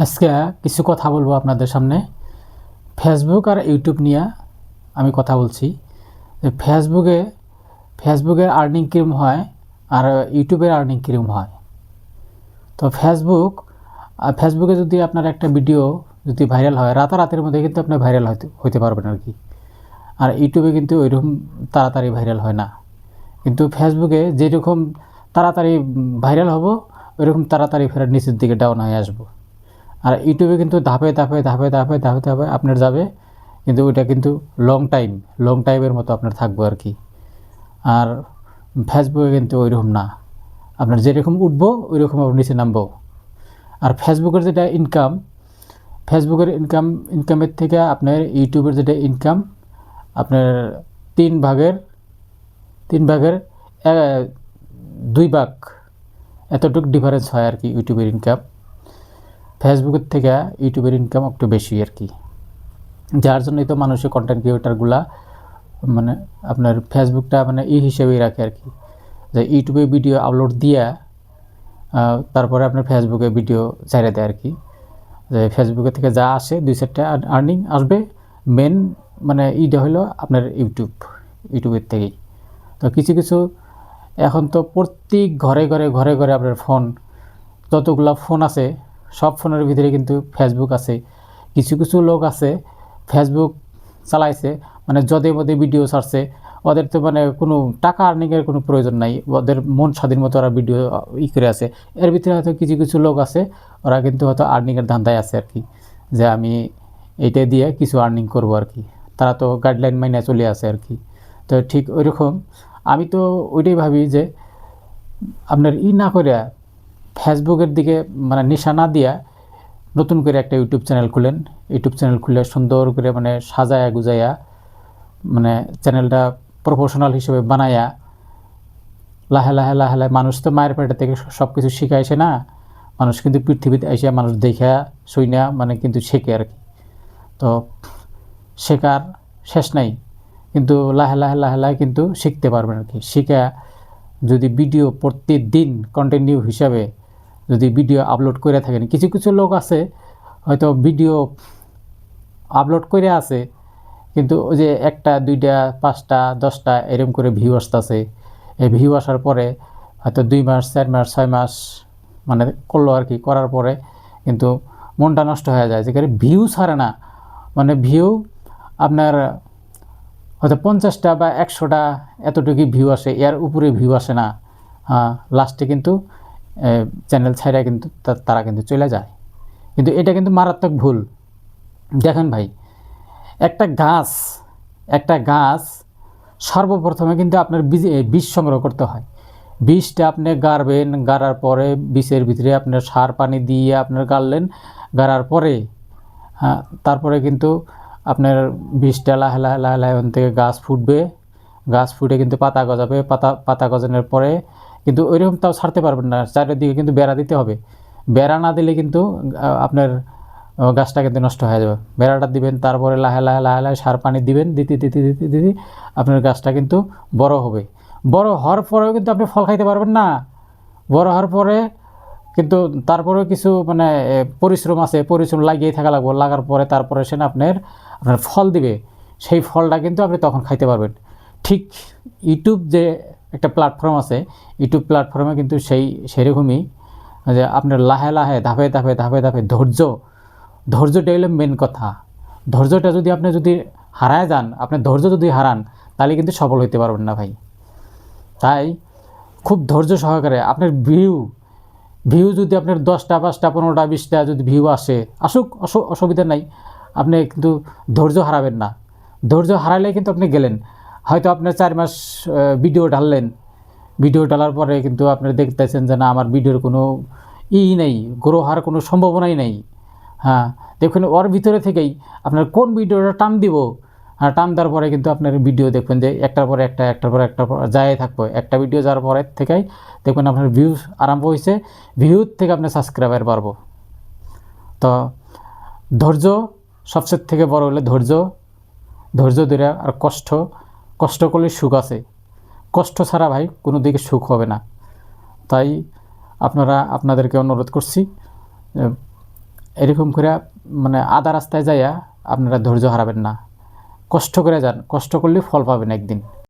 আজকে কিছু কথা বলবো আপনাদের সামনে। ফেসবুক আর ইউটিউব নিয়ে আমি কথা বলছি। ফেসবুকের আর্নিং কিরম হয় আর ইউটিউবের আর্নিং কিরম হয়। তো ফেসবুকে যদি আপনার একটা ভিডিও যদি ভাইরাল হয়, রাতারাতির মধ্যে কিন্তু আপনি ভাইরাল হইতে পারবেন আর কি। আর ইউটিউবে কিন্তু ওইরকম তাড়াতাড়ি ভাইরাল হয় না। কিন্তু ফেসবুকে যেরকম তাড়াতাড়ি ভাইরাল হব, ওইরকম তাড়াতাড়ি ফেরার নিচের দিকে ডাউন হয়ে আসবো। আর ইউটিউবে কিন্তু ধাপে ধাপে ধাপে ধাপে ধাপে ধাপে আপনার যাবে, কিন্তু ওইটা কিন্তু লং টাইমের মতো আপনার থাকবো আর কি। আর ফেসবুকে কিন্তু ওইরকম না, আপনার যেরকম উঠবো ওইরকম আবার নিচে নামবো। আর ফেসবুকের যেটা ইনকামের থেকে আপনার ইউটিউবের যেটা ইনকাম, আপনার তিন ভাগের 2 ভাগ এতটুকু ডিফারেন্স হয় আর কি। ইউটিউবের ইনকাম ফেসবুকের থেকে ইউটিউবের ইনকাম একটু বেশি আর কি। যার জন্যই তো মানুষের কন্টেন্ট ক্রিয়েটারগুলা মানে আপনার ফেসবুকটা মানে হিসেবেই রাখে আর কি, যে ইউটিউবে ভিডিও আপলোড দিয়া তারপরে আপনার ফেসবুকে ভিডিও ছেড়ে দেয় আর কি। যে ফেসবুকে থেকে যা আসে 2-4টা আর্নিং আসবে, মেন মানে ইটা হলো আপনার ইউটিউবের থেকেই। তো কিছু এখন তো প্রত্যেক ঘরে আপনার ফোন, যতগুলো ফোন আছে সব ফোনের ভিতরে কিন্তু ফেসবুক আছে। কিছু লোক আছে ফেসবুক চালাইছে, মানে যদে মধ্যে ভিডিও ছাড়ছে, ওদের তো মানে কোনো টাকা আর্নিংয়ের কোনো প্রয়োজন নাই, ওদের মন স্বাধীন মতো ওরা ভিডিও করে আছে। এর ভিতরে হয়তো কিছু লোক আছে, ওরা কিন্তু হয়তো আর্নিংয়ের ধান্দায় আছে আর কি, যে আমি এইটা দিয়ে কিছু আর্নিং করব আর কি। তারা তো গাইডলাইন মাইনে চলে আসে আর কি। তো ঠিক ওইরকম আমি তো ওইটাই ভাবি যে আপনার না করে ফেসবুকের দিকে মানে নিশা না দিয়া নতুন করে একটা ইউটিউব চ্যানেল খুলে সুন্দর করে মানে সাজায়া গুজায়া মানে চ্যানেলটা প্রফেশনাল হিসেবে বানায়া লাহে মানুষ তো মায়ের পেটে থেকে সব কিছু শিখাইছে না। মানুষ কিন্তু পৃথিবীতে এসে মানুষ দেখা শুইনা মানে কিন্তু শেখে আর কি। তো শেখার শেষ নাই, কিন্তু লাহে কিন্তু শিখতে পারবেন আর কি। শিখা যদি ভিডিও প্রতিদিন কন্টিনিউ হিসাবে যদি ভিডিও আপলোড করে থাকেন, কিছু লোক আছে হয়তো ভিডিও আপলোড করে আছে, কিন্তু ওই যে 1টা 2টা 5টা 10টা এরকম করে ভিউ আসতেছে। এই ভিউ আসার পরে হয়তো 2 মাস 4 মাস 6 মাস মানে করলো আর কি, করার পরে কিন্তু মনটা নষ্ট হয়ে যায়, যেখানে ভিউ ছাড়ে না। মানে ভিউ আপনার হয়তো 50টা বা 100টা এতটুকুই ভিউ আসে, এর উপরে ভিউ আসে না। লাস্টে কিন্তু চ্যানেল ছাইড়া কিন্তু তারা কিন্তু চলে যায়। কিন্তু এটা কিন্তু মারাত্মক ভুল। দেখেন ভাই, একটা গাছ সর্বপ্রথমে কিন্তু আপনার বীজ সংগ্রহ করতে হয়। বীজটা আপনি গাড়ার পরে বীজের ভিতরে আপনার সার পানি দিয়ে আপনার গাড়ার পরে তারপরে কিন্তু আপনার বীজটা লাহে ওখান থেকে গাছ ফুটে কিন্তু পাতা গজাবে। পাতা গজানোর পরে কিন্তু ওইরকম তাও ছাড়তে পারবেন না, চারিদিকে কিন্তু বেড়া দিতে হবে। বেড়া না দিলে কিন্তু আপনার গাছটা কিন্তু নষ্ট হয়ে যাবে। বেড়াটা দিবেন, তারপরে লাহে সার পানি দিবেন, দিতে আপনার গাছটা কিন্তু বড় হবে। বড় হওয়ার পরেও কিন্তু আপনি ফল খাইতে পারবেন না। বড় হওয়ার পরে কিন্তু তারপরেও কিছু মানে পরিশ্রম আছে, পরিশ্রম লাগিয়ে থাকা লাগবে। লাগার পরে তারপরে সে আপনার ফল দিবে, সেই ফলটা কিন্তু আপনি তখন খাইতে পারবেন। ঠিক ইউটিউব যে একটা প্ল্যাটফর্ম আছে, ইউটিউব প্ল্যাটফর্মে কিন্তু সেরকমই, যে আপনার লাহে ধাপে ধাপে ধৈর্যটা হলো মেন কথা। ধৈর্যটা যদি আপনি হারায় যান, আপনি ধৈর্য যদি হারান, তাহলে কিন্তু সফল হইতে পারবেন না ভাই। তাই খুব ধৈর্য সহকারে আপনার ভিউ যদি আপনার 10টা 5টা 15টা 20টা যদি ভিউ আসুক অসুবিধা নাই, আপনি কিন্তু ধৈর্য হারাবেন না। ধৈর্য হারালে কিন্তু আপনি গেলেন। হয়তো আপনার 4 মাস ভিডিও ঢালার পরে কিন্তু আপনি দেখতেছেন যে না, আমার ভিডিওর কোনো নেই, গ্রো হওয়ার কোনো সম্ভাবনাই নেই। দেখুন ওর ভিতরে থেকেই আপনার কোন ভিডিওটা টান দিব, টান দেওয়ার পরে কিন্তু আপনার ভিডিও দেখবেন যে একটার পর একটা যায় থাকবে। একটা ভিডিও যাওয়ার পরে থেকেই দেখবেন আপনার ভিউজ আরম্ভ হয়েছে, ভিউর থেকে আপনার সাবস্ক্রাইবার বাড়বো। তো ধৈর্য সবচেয়ে থেকে বড় হলে ধৈর্য ধরে আর কষ্ট করলে সুখ আছে। কষ্ট ছাড়া ভাই কোনো দিকে সুখ হবে না। তাই আপনাদেরকে অনুরোধ করছি, এরকম করে মানে আধা রাস্তায় যাইয়া আপনারা ধৈর্য হারাবেন না, কষ্ট করে যান, কষ্ট করলে ফল পাবেন একদিন।